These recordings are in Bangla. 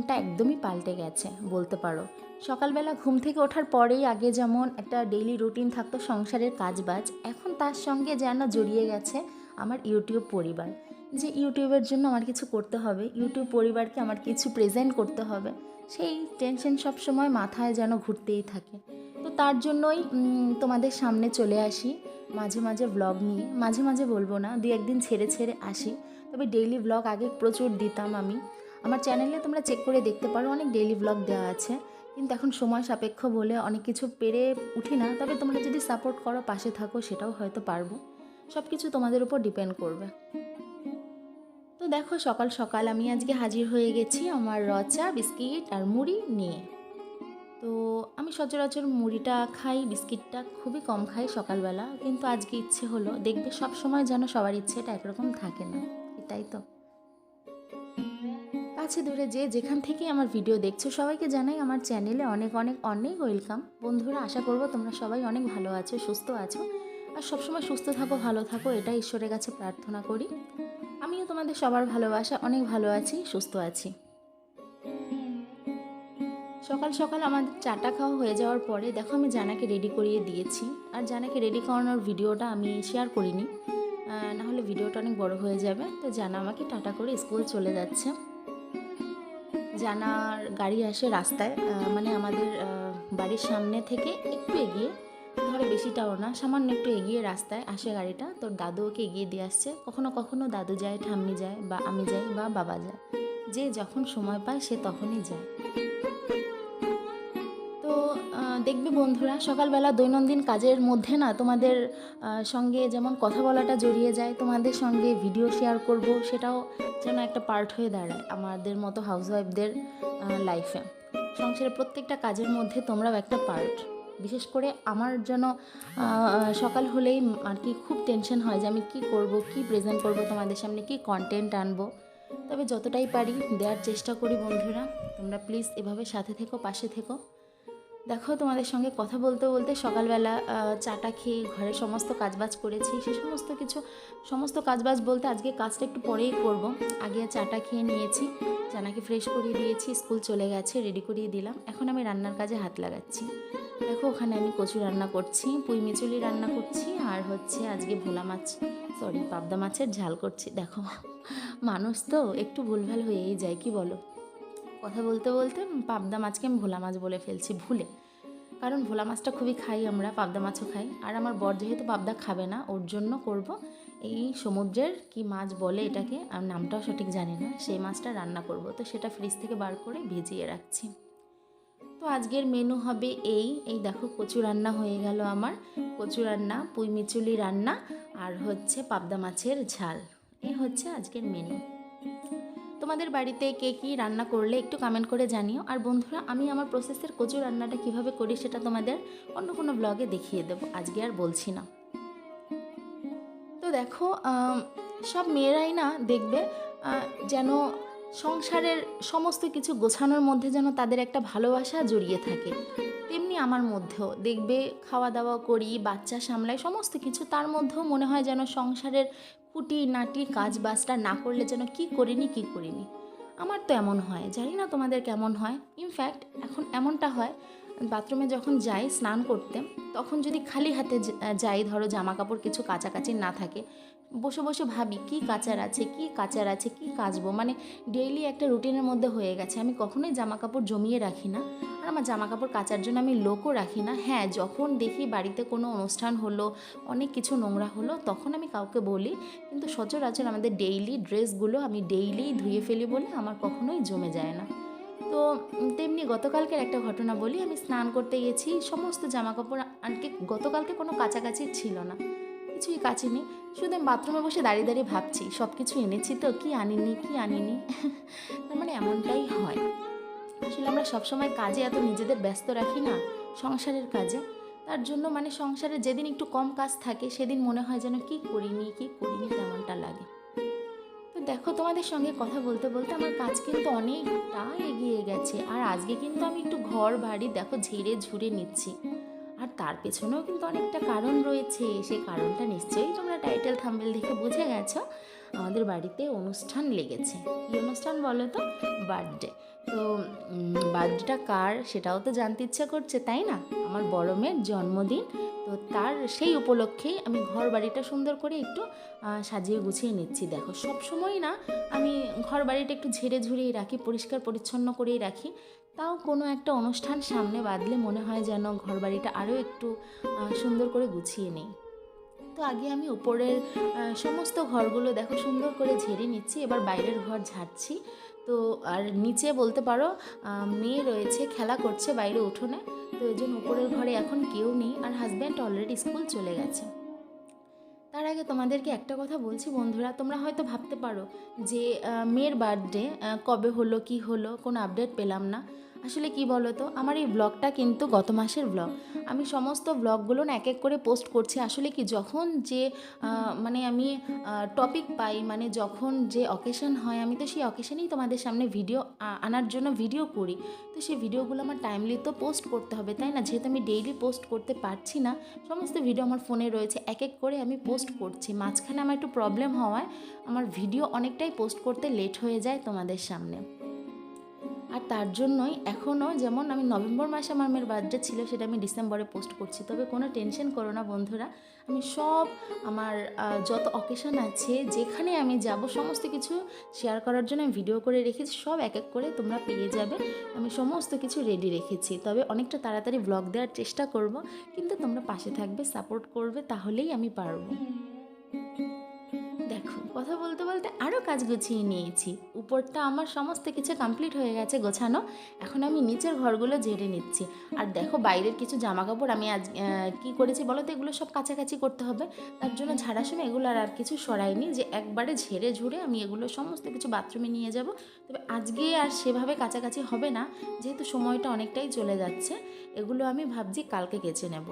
রুটিনটা একদমই পাল্টে গেছে বলতে পারো। সকালবেলা ঘুম থেকে ওঠার পরেই আগে যেমন একটা ডেইলি রুটিন থাকতো সংসারের কাজবাজ, এখন তার সঙ্গে যেন জড়িয়ে গেছে আমার ইউটিউব পরিবার। যে ইউটিউবের জন্য আমার কিছু করতে হবে, ইউটিউব পরিবারকে আমার কিছু প্রেজেন্ট করতে হবে, সেই টেনশন সব সময় মাথায় যেন ঘুরতেই থাকে। তো তার জন্যই তোমাদের সামনে চলে আসি মাঝে মাঝে ব্লগ নিয়ে। মাঝে মাঝে বলবো না, দু একদিন ছেড়ে ছেড়ে আসি। তবে ডেইলি ব্লগ আগে প্রচুর দিতাম আমি। আমার চ্যানেলে তোমরা চেক করে দেখতে পারো, অনেক ডেইলি ব্লগ দেওয়া আছে, কিন্তু এখন সময় সাপেক্ষ বলে অনেক কিছু পেরে উঠি না। তবে তোমরা যদি সাপোর্ট করো, পাশে থাকো, সেটাও হয়তো পারবো। সব কিছু তোমাদের উপর ডিপেন্ড করবে। তো দেখো, সকাল সকাল আমি আজকে হাজির হয়ে গেছি আমার রচা, বিস্কিট আর মুড়ি নিয়ে। তো আমি সচরাচর মুড়িটা খাই, বিস্কিটটা খুবই কম খাই সকালবেলা, কিন্তু আজকে ইচ্ছে হলো। দেখবে সব সময় যেন সবার ইচ্ছেটা একরকম থাকে না, এটাই তো। কাছে দূরে যে যেখান থেকে আমার ভিডিও দেখছো, সবাইকে জানাই আমার চ্যানেলে অনেক অনেক অনেক ওয়েলকাম। বন্ধুরা, আশা করবো তোমরা সবাই অনেক ভালো আছো, সুস্থ আছো, আর সবসময় সুস্থ থাকো, ভালো থাকো, এটা ঈশ্বরের কাছে প্রার্থনা করি। আমিও তোমাদের সবার ভালোবাসা অনেক ভালো আছি, সুস্থ আছি। সকাল সকাল আমাদের চাটা খাওয়া হয়ে যাওয়ার পরে দেখো আমি জানাকে রেডি করিয়ে দিয়েছি। আর জানাকে রেডি করানোর ভিডিওটা আমি শেয়ার করিনি, নাহলে ভিডিওটা অনেক বড় হয়ে যাবে। তো জানা আমাকে টাটা করে স্কুল চলে যাচ্ছে। জানার গাড়ি আসে রাস্তায়, মানে আমাদের বাড়ির সামনে থেকে একটু এগিয়ে, ধরো বেশিটাও না, সামান্য একটু এগিয়ে রাস্তায় আসে গাড়িটা। তো দাদু ওকে এগিয়ে দিয়ে আসছে। কখনো কখনো দাদু যায়, ঠাম্মি যায়, বা আমি যাই, বা বাবা যায়, যে যখন সময় পায় সে তখনই যায়। তো দেখবে বন্ধুরা, সকালবেলা দৈনন্দিন কাজের মধ্যে না তোমাদের সঙ্গে যেমন কথা বলাটা জড়িয়ে যায়, তোমাদের সঙ্গে ভিডিও শেয়ার করব, সেটাও যেন একটা পার্ট হয়ে দাঁড়ায় আমাদের মতো হাউসওয়াইফদের লাইফে। সংসারের প্রত্যেকটা কাজের মধ্যে তোমরাও একটা পার্ট। বিশেষ করে আমার যেন সকাল হলেই আর কি খুব টেনশন হয় যে আমি কি করব, কি প্রেজেন্ট করব তোমাদের সামনে, কি কন্টেন্ট আনবো। তবে যতটাই পারি দেওয়ার চেষ্টা করি। বন্ধুরা, তোমরা প্লিজ এভাবে সাথে থেকো, পাশে থেকো। দেখো, তোমাদের সঙ্গে কথা বলতে বলতে সকালবেলা চাটা খেয়ে ঘরের সমস্ত কাজবাজ করেছি। সে সমস্ত কাজবাজ বলতে আজকে কাজটা একটু পরেই করব। আগে চাটা খেয়ে নিয়েছি, জানাকে ফ্রেশ করিয়ে দিয়েছি, স্কুল চলে গেছে, রেডি করিয়ে দিলাম। এখন আমি রান্নার কাজে হাত লাগাচ্ছি। দেখো, ওখানে আমি কচু রান্না করছি, পুঁই মিচুলি রান্না করছি, আর হচ্ছে আজকে পাবদা মাছের ঝাল করছি। দেখো, মানুষ তো একটু ভুলভাল হয়েই যায়, কি বলো? কথা বলতে বলতে পাবদা মাছকে আমি ভোলা মাছ বলে ফেলছি ভুলে। কারণ ভোলা মাছটা খুবই খাই আমরা, পাবদা মাছও খাই। আর আমার বর যেহেতু পাবদা খাবে না, ওর জন্য করব এই সমুদ্রের কি মাছ বলে এটাকে, আর নামটাও সঠিক জানি না, সেই মাছটা রান্না করব। তো সেটা ফ্রিজ থেকে বার করে ভিজিয়ে রাখছি। তো আজকের মেনু হবে এই দেখো, কচু রান্না হয়ে গেল আমার। কচু রান্না, পুঁই মিচুলি রান্না, আর হচ্ছে পাবদা মাছের ঝাল। এই হচ্ছে আজকের মেনু। তোমাদের বাড়িতে কে কী রান্না করলে একটু কমেন্ট করে জানিও। আর বন্ধুরা, আমি আমার প্রসেসের কচু রান্নাটা কিভাবে করি সেটা তোমাদের অন্য কোনো ব্লগে দেখিয়ে দেবো, আজকে আর বলছি না। তো দেখো, সব মেয়েরাই না দেখবে যেন সংসারের সমস্ত কিছু গোছানোর মধ্যে যেন তাদের একটা ভালোবাসা জড়িয়ে থাকে। তেমনি আমার মধ্যেও দেখবে খাওয়া দাওয়া করি, বাচ্চা সামলাই, সমস্ত কিছু, তার মধ্যেও মনে হয় যেন সংসারের খুঁটি নাটি কাজ বাজটা না করলে যেন কি করিনি। আমার তো এমন হয়, জানি না তোমাদের কেমন হয়। ইনফ্যাক্ট এখন এমনটা হয়, বাথরুমে যখন যাই স্নান করতে, তখন যদি খালি হাতে যাই, ধরো জামা কাপড় কিছু কাচাকাচি না থাকে, বসে বসে ভাবি কি কাচার আছে, কি কাচবো। মানে ডেইলি একটা রুটিনের মধ্যে হয়ে গেছে, আমি কখনোই জামা কাপড় জমিয়ে রাখি না। আর আমার জামা কাপড় কাচার জন্য আমি লোকও রাখি না। হ্যাঁ, যখন দেখি বাড়িতে কোনো অনুষ্ঠান হলো, অনেক কিছু নোংরা হলো, তখন আমি কাউকে বলি, কিন্তু সচরাচর আমাদের ডেইলি ড্রেসগুলো আমি ডেইলিই ধুয়ে ফেলি বলে আমার কখনোই জমে যায় না। তো তেমনি গতকালকের একটা ঘটনা বলি। আমি স্নান করতে গেছি, সমস্ত জামাকাপড় আনকে গতকালকে কোনো কাচাকাচি ছিল না, কিছুই কাচিনি। শুধু আমি বাথরুমে বসে দাঁড়িয়ে দাঁড়িয়ে ভাবছি সব কিছু এনেছি তো, কি আনিনি তার মানে এমনটাই হয়। আসলে আমরা সবসময় কাজে এত নিজেদের ব্যস্ত রাখি না, সংসারের কাজে। তার জন্য মানে সংসারে যেদিন একটু কম কাজ থাকে, সেদিন মনে হয় যেন কি করিনি তেমনটা লাগে। তো দেখো, তোমাদের সঙ্গে কথা বলতে বলতে আমার কাজ কিন্তু অনেকটা এগিয়ে গেছে। আর আজকে কিন্তু আমি একটু ঘর বাড়ি দেখো ঝেড়ে ঝুড়ে নিচ্ছি। আর তার পেছনেও কিন্তু অনেকটা কারণ রয়েছে। সেই কারণটা নিশ্চয়ই তোমরা টাইটেল থাম্বনেল দেখে বুঝে গেছো। আমাদের বাড়িতে অনুষ্ঠান লেগেছে। কী অনুষ্ঠান বলো তো? বার্থডে। তো বার্থডেটা কার সেটাও তো জানতে ইচ্ছা করছে, তাই না? আমার বড় মেয়ের জন্মদিন, তো তার সেই উপলক্ষেই আমি ঘর বাড়িটা সুন্দর করে একটু সাজিয়ে গুছিয়ে নিচ্ছি। দেখো, সব সময় না আমি ঘর বাড়িটা একটু ঝেড়ে ঝুড়েই রাখি, পরিষ্কার পরিচ্ছন্ন করেই রাখি। তাও কোনো একটা অনুষ্ঠান সামনে বাঁধলে মনে হয় যেন ঘর বাড়িটা আরও একটু সুন্দর করে গুছিয়ে নিই। তো আগে আমি উপরের সমস্ত ঘরগুলো দেখো সুন্দর করে ঝেড়ে নিচ্ছি, এবার বাইরের ঘর ঝাড়ছি। তো আর নিচে বলতে পারো মেয়ে রয়েছে, খেলা করছে বাইরে উঠোনে, তো এই জন্য উপরের ঘরে এখন কেউ নেই, আর হাজব্যান্ড অলরেডি স্কুল চলে গেছে। তার আগে তোমাদেরকে একটা কথা বলছি বন্ধুরা, তোমরা হয়তো ভাবতে পারো যে মেয়ের বার্থডে কবে হলো, কি হলো, কোনো আপডেট পেলাম না। আসলে কি বলো তো, আমার এই ব্লগটা কিন্তু গত মাসের ব্লগ। আমি সমস্ত ব্লগগুলো না এক এক করে পোস্ট করছি। আসলে কি, যখন যে মানে আমি টপিক পাই, মানে যখন যে অকেশন হয়, আমি তো সেই অকেশনেই তোমাদের সামনে ভিডিও আনার জন্য ভিডিও করি। তো সেই ভিডিওগুলো আমার টাইমলি তো পোস্ট করতে হবে, তাই না? যেহেতু আমি ডেইলি পোস্ট করতে পারছি না, সমস্ত ভিডিও আমার ফোনে রয়েছে, এক এক করে আমি পোস্ট করছি। মাঝখানে আমার একটু প্রবলেম হওয়ায় আমার ভিডিও অনেকটাই পোস্ট করতে লেট হয়ে যায় তোমাদের সামনে। আর তার জন্যই এখনও, যেমন আমি নভেম্বর মাসে আমার মেয়ের বার্থডে ছিল, সেটা আমি ডিসেম্বরে পোস্ট করছি। তবে কোনো টেনশন করো না বন্ধুরা, আমি সব আমার যত অকেশন আছে, যেখানে আমি যাব, সমস্ত কিছু শেয়ার করার জন্য আমি ভিডিও করে রেখেছি। সব এক এক করে তোমরা পেয়ে যাবে, আমি সমস্ত কিছু রেডি রেখেছি। তবে অনেকটা তাড়াতাড়ি ব্লগ দেওয়ার চেষ্টা করব, কিন্তু তোমরা পাশে থাকবে, সাপোর্ট করবে, তাহলেই আমি পারবো। দেখো, কথা বলতে বলতে আরও কাজ গুছিয়ে নিয়েছি। উপরটা আমার সমস্ত কিছু কমপ্লিট হয়ে গেছে গোছানো, এখন আমি নিচের ঘরগুলো ঝেড়ে নিচ্ছি। আর দেখো, বাইরের কিছু জামা কাপড় আমি আজ কী করেছি বলো তো, এগুলো সব কাছাকাছি করতে হবে, তার জন্য ঝাড়ার সময় এগুলো আর কিছু সরাইনি, যে একবারে ঝেড়ে ঝুড়ে আমি এগুলো সমস্ত কিছু বাথরুমে নিয়ে যাব। তবে আজকে আর সেভাবে কাছাকাছি হবে না, যেহেতু সময়টা অনেকটাই চলে যাচ্ছে। এগুলো আমি ভাবছি কালকে কেচে নেব।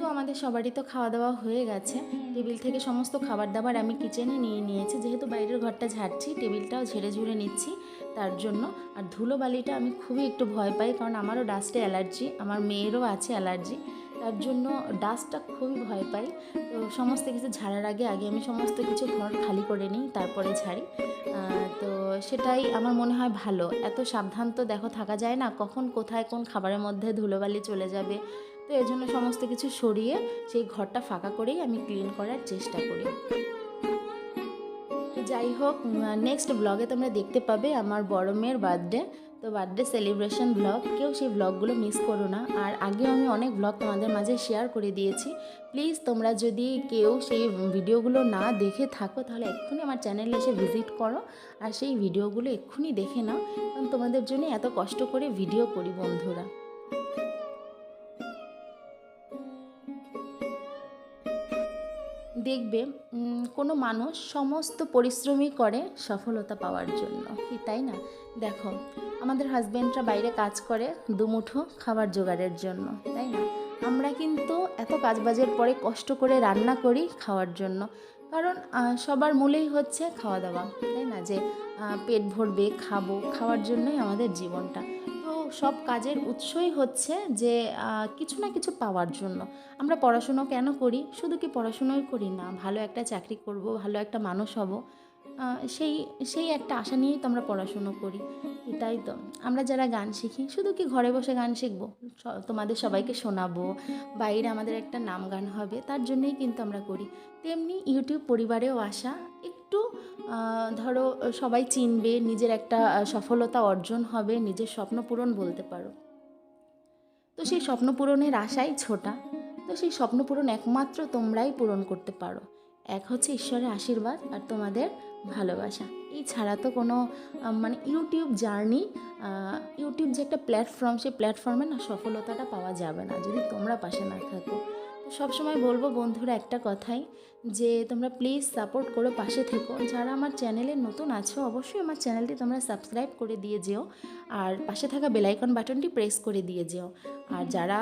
তো আমাদের সবারই তো খাওয়া দাওয়া হয়ে গেছে, টেবিল থেকে সমস্ত খাবার দাবার আমি কিচেনে নিয়ে নিয়েছি। যেহেতু বাইরের ঘরটা ঝাড়ছি, টেবিলটাও ঝেড়ে ঝুড়ে নিচ্ছি তার জন্য। আর ধুলোবালিটা আমি খুবই একটু ভয় পাই, কারণ আমারও ডাস্টে অ্যালার্জি, আমার মেয়েরও আছে অ্যালার্জি, তার জন্য ডাস্টটা খুবই ভয় পাই। তো সমস্ত কিছু ঝাড়ার আগে আগে আমি সমস্ত কিছু ঘর খালি করে নিই, তারপরে ঝাড়ি। তো সেটাই আমার মনে হয় ভালো। এত সাবধান তো দেখো থাকা যায় না, কখন কোথায় কোন খাবারের মধ্যে ধুলোবালি চলে যাবে। তো এর জন্য সমস্ত কিছু সরিয়ে সেই ঘরটা ফাঁকা করেই আমি ক্লিন করার চেষ্টা করি। তো যাই হোক, নেক্সট ব্লগে তোমরা দেখতে পাবে আমার বড় মেয়ের বার্থডে। তো বার্থডে সেলিব্রেশন ব্লগ, কেউ সেই ব্লগগুলো মিস করো না। আর আগেও আমি অনেক ব্লগ তোমাদের মাঝে শেয়ার করে দিয়েছি। প্লিজ তোমরা যদি কেউ সেই ভিডিওগুলো না দেখে থাকো, তাহলে এক্ষুনি আমার চ্যানেলে এসে ভিজিট করো, আর সেই ভিডিওগুলো এক্ষুনি দেখে নাও, কারণ তোমাদের জন্য এত কষ্ট করে ভিডিও করি বন্ধুরা। দেখবে, কোনো মানুষ সমস্ত পরিশ্রমই করে সফলতা পাওয়ার জন্য, কি তাই না? দেখো, আমাদের হাজব্যান্ডরা বাইরে কাজ করে দুমুঠো খাবার জোগাড়ের জন্য, তাই না? আমরা কিন্তু এত কাজবাজের পরে কষ্ট করে রান্না করি খাওয়ার জন্য, কারণ সবার মূলেই হচ্ছে খাওয়া দাওয়া, তাই না? যে পেট ভরবে, খাবো, খাওয়ার জন্যই আমাদের জীবনটা। তো সব কাজের উৎসই হচ্ছে যে কিছু না কিছু পাওয়ার জন্য। আমরা পড়াশুনো কেন করি? শুধু কি পড়াশুনোই করি না, ভালো একটা চাকরি করব, ভালো একটা মানুষ হব, সেই সেই একটা আশা নিয়েই তো আমরা পড়াশুনো করি, এটাই তো। আমরা যারা গান শিখি, শুধু কি ঘরে বসে গান শিখবো, তোমাদের সবাইকে শোনাবো, বাইরে আমাদের একটা নাম গান হবে, তার জন্যই কিন্তু আমরা করি। তেমনি ইউটিউব পরিবারেও আসা, একটু ধরো সবাই চিনবে, নিজের একটা সফলতা অর্জন হবে, নিজের স্বপ্ন পূরণ বলতে পারো। তো সেই স্বপ্ন পূরণের আশাই ছোটা। তো সেই স্বপ্ন পূরণ একমাত্র তোমরাই পূরণ করতে পারো। এক হচ্ছে ঈশ্বরের আশীর্বাদ আর তোমাদের ভালোবাসা। এই ছাড়া তো কোনো মানে ইউটিউব জার্নি, ইউটিউব যে একটা প্ল্যাটফর্ম, সেই প্ল্যাটফর্মে না সফলতাটা পাওয়া যাবে না যদি তোমরা পাশে না থাকো। তো সবসময় বলবো বন্ধুরা একটা কথাই, যে তোমরা প্লিজ সাপোর্ট করো, পাশে থেকো। যারা আমার চ্যানেলে নতুন আছো, অবশ্যই আমার চ্যানেলটি তোমরা সাবস্ক্রাইব করে দিয়ে যেও, আর পাশে থাকা বেল আইকন বাটনটি প্রেস করে দিয়ে যেও। আর যারা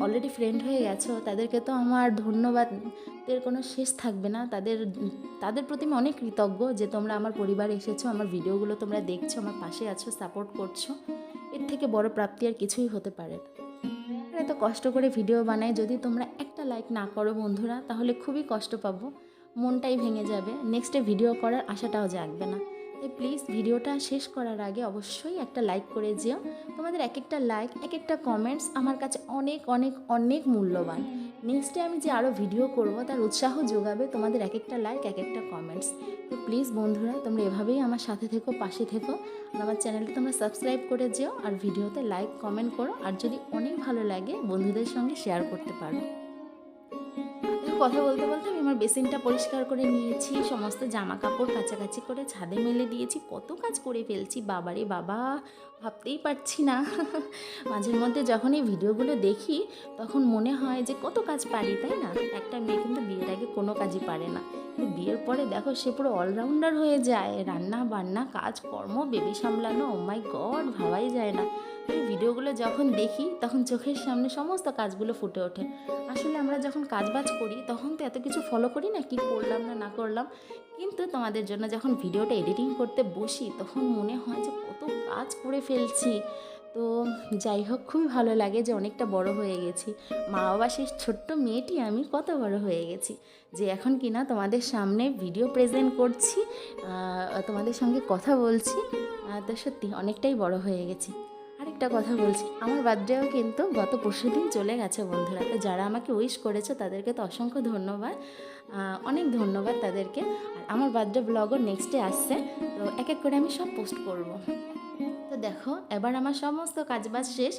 অলরেডি ফ্রেন্ড হয়ে গেছো, তাদেরকে তো আমার ধন্যবাদের কোনো শেষ থাকবে না। তাদের প্রতি আমি অনেক কৃতজ্ঞ যে তোমরা আমার পরিবারে এসেছো, আমার ভিডিওগুলো তোমরা দেখছো, আমার পাশে আছো, সাপোর্ট করছো। এর থেকে বড় প্রাপ্তি আর কিছুই হতে পারে না। এত কষ্ট করে ভিডিও বানাই, যদি তোমরা একটা লাইক না করো বন্ধুরা, তাহলে খুবই কষ্ট পাবো, মনটাই ভেঙে যাবে, নেক্সটে ভিডিও করার আশাটাও জাগবে না। তাই প্লিজ ভিডিওটা শেষ করার আগে অবশ্যই একটা লাইক করে যেও। তোমাদের এক একটা লাইক, এক একটা কমেন্টস আমার কাছে অনেক অনেক অনেক মূল্যবান। নেক্সটে আমি যে আরও ভিডিও করব তার উৎসাহ যোগাবে তোমাদের এক একটা লাইক, এক একটা কমেন্টস। তো প্লিজ বন্ধুরা, তোমরা এভাবেই আমার সাথে থেকো, পাশে থেকো, আর আমার চ্যানেলটা তোমরা সাবস্ক্রাইব করে যেও, আর ভিডিওতে লাইক কমেন্ট করো, আর যদি অনেক ভালো লাগে বন্ধুদের সঙ্গে শেয়ার করতে পারো। কথা বলতে বলতে আমি আমার বেসিনটা পরিষ্কার করে নিয়েছি, সমস্ত জামা কাপড় কাচাকাচি করে ছাদে মেলে দিয়েছি, কত কাজ করে ফেলছি বাবারে বাবা, ভাবতেই পারছি না। মাঝের মধ্যে যখন এই ভিডিওগুলো দেখি তখন মনে হয় যে কত কাজ পারি, তাই না? একটা মেয়ে কিন্তু বিয়ের আগে কোনো কাজই পারে না, কিন্তু বিয়ের পরে দেখো সে পুরো অলরাউন্ডার হয়ে যায়, রান্না বান্না কাজকর্ম বেবি সামলানো, ও মাই গড, ভাবাই যায় না। এই ভিডিওগুলো যখন দেখি তখন চোখের সামনে সমস্ত কাজগুলো ফুটে ওঠে। আসলে আমরা যখন কাজবাজ করি তখন তো এত কিছু ফলো করি না, কি করলাম না না করলাম, কিন্তু তোমাদের জন্য যখন ভিডিওটা এডিটিং করতে বসি তখন মনে হয় যে কত কাজ করে ফেলছি। তো যাই হোক, খুবই ভালো লাগে যে অনেকটা বড় হয়ে গেছি। মা বাবা সেই ছোট্ট মেয়েটি আমি কত বড় হয়ে গেছি, যে এখন কিনা তোমাদের সামনে ভিডিও প্রেজেন্ট করছি, তোমাদের সঙ্গে কথা বলছি। তো সত্যি অনেকটাই বড় হয়ে গেছি। আরেকটা কথা বলছি, আমার বার্থডেও কিন্তু গত পরশুদিন চলে গেছে বন্ধুরা। তো যারা আমাকে উইশ করেছো তাদেরকে তো অসংখ্য ধন্যবাদ, অনেক ধন্যবাদ তাদেরকে। আর আমার বার্থডে ব্লগও নেক্সটে আসছে, তো এক এক করে আমি সব পোস্ট করব। তো দেখো, এবার আমার সমস্ত কাজবাজ শেষ।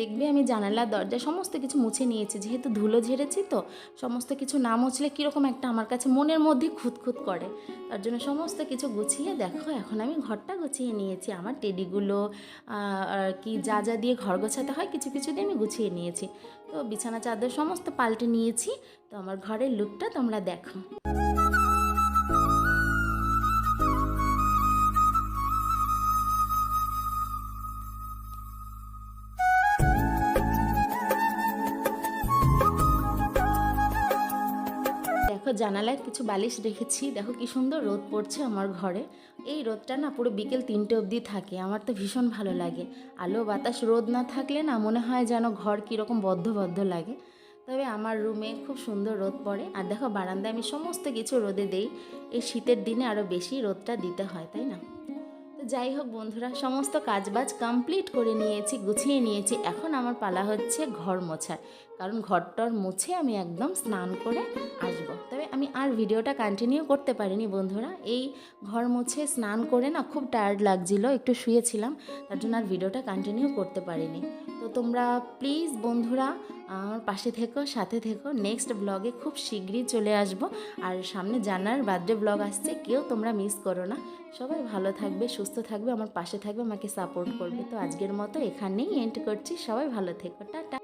দেখবে আমি জানালা দরজা সমস্ত কিছু মুছে নিয়েছি, যেহেতু ধুলো ঝেড়েছি তো সমস্ত কিছু না মুছলে কীরকম একটা আমার কাছে মনের মধ্যে খুঁতখুত করে। তার জন্য সমস্ত কিছু গুছিয়ে দেখো এখন আমি ঘরটা গুছিয়ে নিয়েছি। আমার টেডিগুলো আর কি যা যা দিয়ে ঘর গোছাতে হয় কিছু কিছু দিয়ে আমি গুছিয়ে নিয়েছি। তো বিছানা চাদর সমস্ত পাল্টে নিয়েছি। তো আমার ঘরের লুকটা তোমরা দেখো। দেখো জানালায় কিছু বালিশ রেখেছি, দেখো কি সুন্দর রোদ পড়ছে আমার ঘরে। এই রোদটা না পুরো বিকেল 3টে অবধি থাকে, আমার তো ভীষণ ভালো লাগে। আলো বাতাস রোদ না থাকলে না মনে হয় যেন ঘর কীরকম বদ্ধ বদ্ধ লাগে। তবে আমার রুমে খুব সুন্দর রোদ পড়ে। আর দেখো বারান্দায় আমি সমস্ত কিছু রোদে দেই, এই শীতের দিনে আরও বেশি রোদটা দিতে হয়, তাই না? তো যাই হোক বন্ধুরা, সমস্ত কাজবাজ কমপ্লিট করে নিয়েছি, গুছিয়ে নিয়েছি। এখন আমার পালা হচ্ছে ঘর মোছার, কারণ ঘরটর মুছে আমি একদম স্নান করে আসবো। তবে আমি আর ভিডিওটা কন্টিনিউ করতে পারিনি বন্ধুরা, এই ঘর মুছে স্নান করে না খুব টায়ার্ড লাগছিল, একটু শুয়েছিলাম, তার জন্য আর ভিডিওটা কন্টিনিউ করতে পারিনি। তো তোমরা প্লিজ বন্ধুরা আমার পাশে থেকো, সাথে থেকো। নেক্সট ব্লগে খুব শীঘ্রই চলে আসব, আর সামনে জানার বার্থডে ব্লগ আসছে, কেউ তোমরা মিস করো না। সবাই ভালো থাকবে, সুস্থ থাকবে, আমার পাশে থাকবে, আমাকে সাপোর্ট করবে। তো আজকের মতো এখানেই এন্ড করছি, সবাই ভালো থেকো, টাটা।